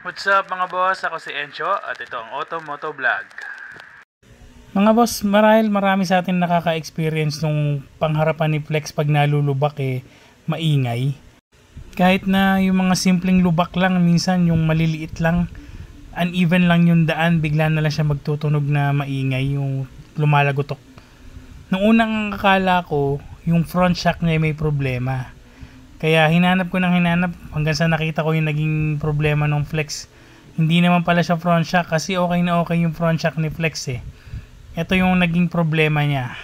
What's up mga boss? Ako si Encho at ito ang Moto Vlog. Mga boss, marami sa atin nakaka-experience nung pangharapan ni Flex pag nalulubak maingay. Kahit na yung mga simpleng lubak lang, minsan yung maliliit lang, uneven lang yung daan, bigla na lang siya magtutunog na maingay, yung lumalagotok. Nung unang akala ko, yung front shock niya may problema. Kaya hinanap ko hanggang sa nakita ko yung naging problema ng Flex. Hindi naman pala siya front shock kasi okay na okay yung front shock ni Flex Ito yung naging problema niya.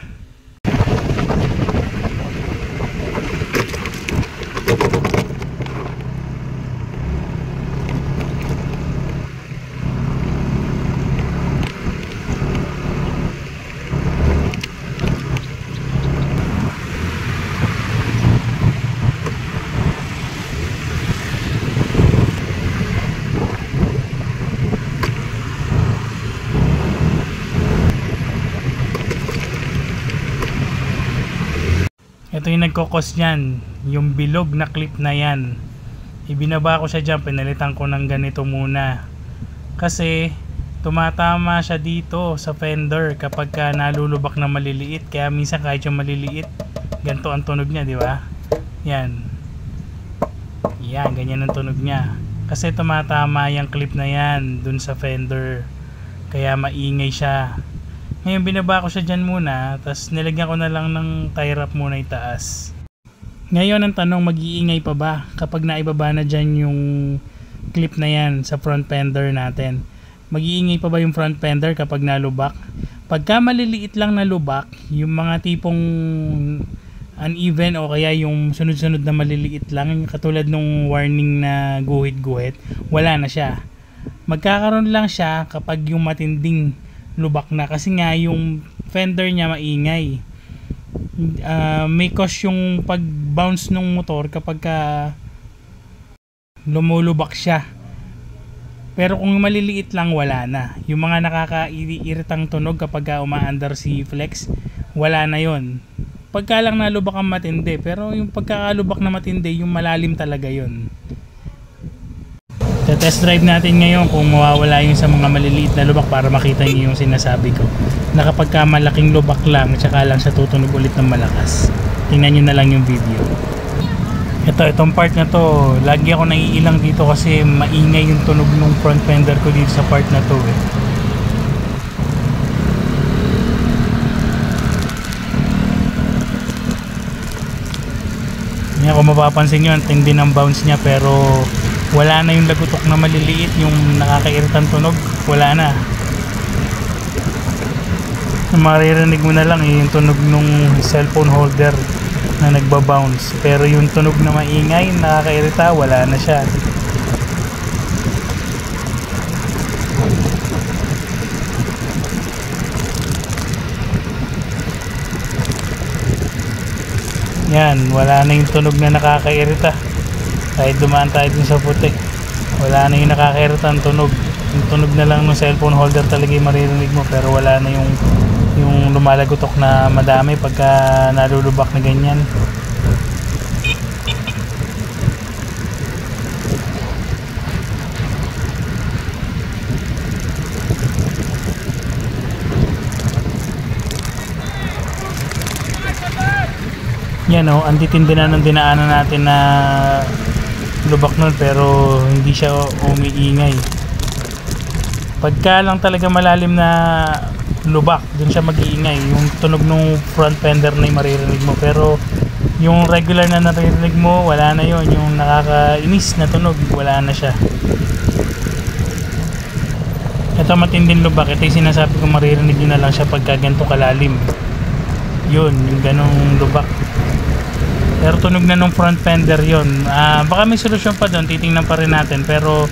Ito yung nagkokos niyan, yung bilog na clip na yan. Ibinaba ko siya dyan, pinalitan ko ng ganito muna. Kasi tumatama siya dito sa fender kapag nalulubak na maliliit. Kaya minsan kahit yung maliliit, ganito ang tunog niya, di ba? Yan. Yan, ganyan ang tunog niya. Kasi tumatama yung clip na yan dun sa fender. Kaya maingay siya. Ngayon binaba ko siya dyan muna, tapos nilagyan ko na lang ng tie wrap muna itaas. Ngayon ang tanong, mag-iingay pa ba kapag naibaba na dyan yung clip na yan sa front fender natin? Mag-iingay pa ba yung front fender kapag nalubak? Pagka maliliit lang na lubak, yung mga tipong uneven o kaya yung sunod-sunod na maliliit lang, katulad nung warning na guhit-guhit, wala na siya. Magkakaroon lang siya kapag yung matinding lubak na, kasi nga yung fender niya maingay. May cause yung pag bounce ng motor kapag lumulubak siya. Pero kung maliliit lang, wala na. Yung mga nakaka-iritang tunog kapag umaandar si Flex, wala na yon. Pagka lang nalubak ang matindi, pero yung pagkakalubak na matindi, yung malalim talaga yon. Test drive natin ngayon kung mawawala yung sa mga maliliit na lubak para makita niyo yung sinasabi ko. Na kapag malaking lubak lang, tsaka lang siya tutunog ulit ng malakas. Tingnan nyo na lang yung video. Itong part na to, lagi ako naiilang dito kasi maingay yung tunog ng front fender ko dito sa part na to Yan, kung mapapansin nyo, ang tindi ng bounce niya, pero wala na yung lagutok na maliliit, yung nakakairitang tunog, wala na. Maririnig mo na lang yung tunog nung cellphone holder na nagbabounce, pero yung tunog na maingay, nakakairita, wala na siya. Yan, wala na yung tunog na nakakairita. Kahit dumaan tayo dun sa puti, wala na yung nakakairitang tunog. Yung tunog na lang ng cellphone holder talaga yung maririnig mo, pero wala na yung lumalagotok na madami pagka nalulubak na ganyan. Yan ang titindi na ng dinaanan natin na lubak nun, pero hindi siya umiingay. Pagka lang talaga malalim na lubak, dun siya mag-iingay. Yung tunog ng front fender na yung maririnig mo, pero yung regular na naririnig mo, wala na yon. Yung nakakainis na tunog, wala na siya. Ito matinding lubak, ito yung sinasabi ko, maririnig nyo na lang siya pagka ganito kalalim. Yun, yung ganong lubak. Pero tunog na nung front fender yon. Baka may solusyon pa doon, titingnan pa rin natin, pero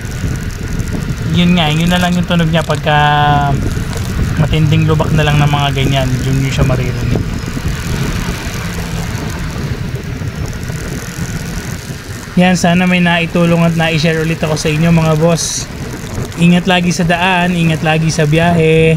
yun nga, yun na lang yung tunog niya pagka matinding lubak na lang ng mga ganyan, yun siya maririnig. Yan, sana may naitulong at na-share ulit ako sa inyo mga boss. Ingat lagi sa daan, ingat lagi sa biyahe.